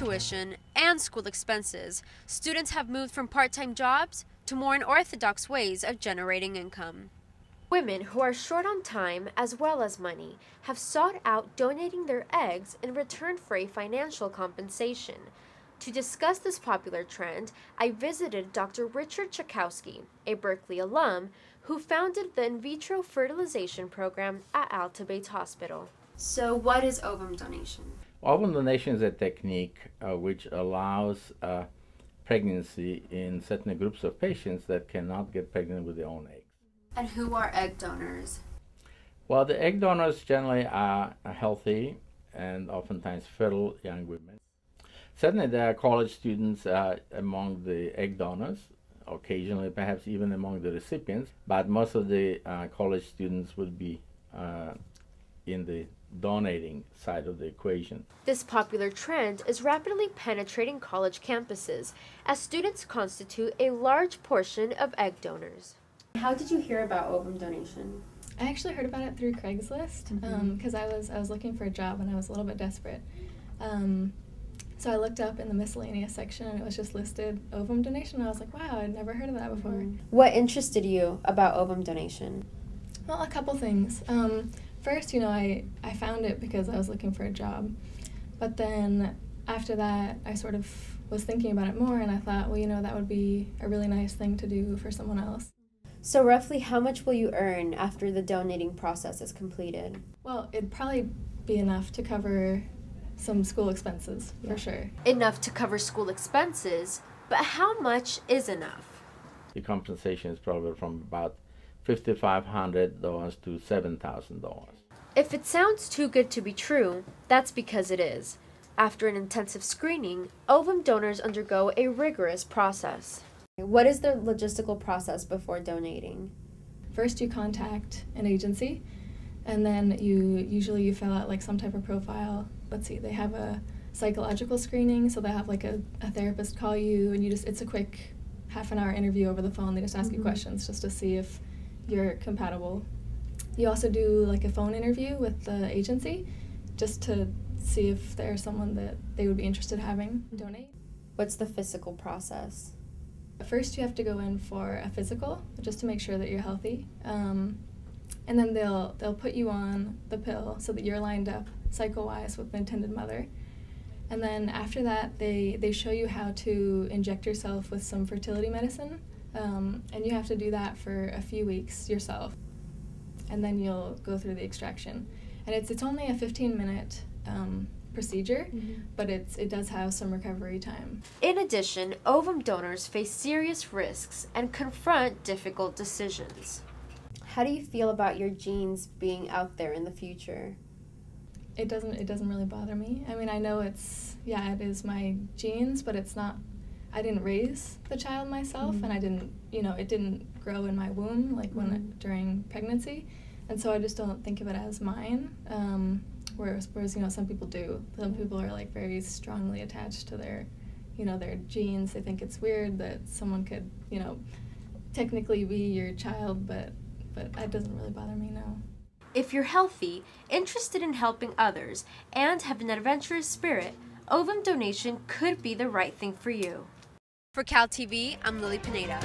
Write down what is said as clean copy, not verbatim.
tuition and school expenses, students have moved from part-time jobs to more unorthodox ways of generating income. Women who are short on time as well as money have sought out donating their eggs in return for a financial compensation. To discuss this popular trend, I visited Dr. Richard Chakowski, a Berkeley alum, who founded the in vitro fertilization program at Alta Bates Hospital. So what is ovum donation? Ovum donation is a technique which allows pregnancy in certain groups of patients that cannot get pregnant with their own eggs. And who are egg donors? Well, the egg donors generally are healthy and oftentimes fertile young women. Certainly there are college students among the egg donors, occasionally perhaps even among the recipients, but most of the college students would be in the donating side of the equation. This popular trend is rapidly penetrating college campuses as students constitute a large portion of egg donors. How did you hear about ovum donation? I actually heard about it through Craigslist because I was looking for a job and I was a little bit desperate. So I looked up in the miscellaneous section and it was just listed ovum donation. And I was like, wow, I'd never heard of that before. What interested you about ovum donation? Well, a couple things. First, I found it because I was looking for a job. But then after that, I sort of was thinking about it more and I thought, well, that would be a really nice thing to do for someone else. So roughly how much will you earn after the donating process is completed? Well, it'd probably be enough to cover some school expenses, for sure. Enough to cover school expenses, but how much is enough? The compensation is probably from about $5,500 to $7,000. If it sounds too good to be true, that's because it is. After an intensive screening, ovum donors undergo a rigorous process. What is the logistical process before donating? First, you contact an agency, and then you fill out like some type of profile. Let's see, they have a psychological screening, so they have like a therapist call you, and it's a quick half-an-hour interview over the phone. They just ask you questions just to see if you're compatible. You also do like a phone interview with the agency, just to see if there's someone that they would be interested in having donate. What's the physical process? First, you have to go in for a physical, just to make sure that you're healthy. And then they'll put you on the pill so that you're lined up cycle-wise with the intended mother. And then after that, they show you how to inject yourself with some fertility medicine. And you have to do that for a few weeks yourself. And then you'll go through the extraction. And it's only a 15-minute procedure, but it does have some recovery time. In addition, ovum donors face serious risks and confront difficult decisions. How do you feel about your genes being out there in the future? It doesn't really bother me. I mean, I know it is my genes, but it's not. I didn't raise the child myself, and I didn't, it didn't grow in my womb like during pregnancy, and so I just don't think of it as mine. Whereas some people do. Some people are like very strongly attached to their genes. They think it's weird that someone could, technically be your child, but that doesn't really bother me, no. If you're healthy, interested in helping others, and have an adventurous spirit, ovum donation could be the right thing for you. For Caltv, I'm Lily Pineda.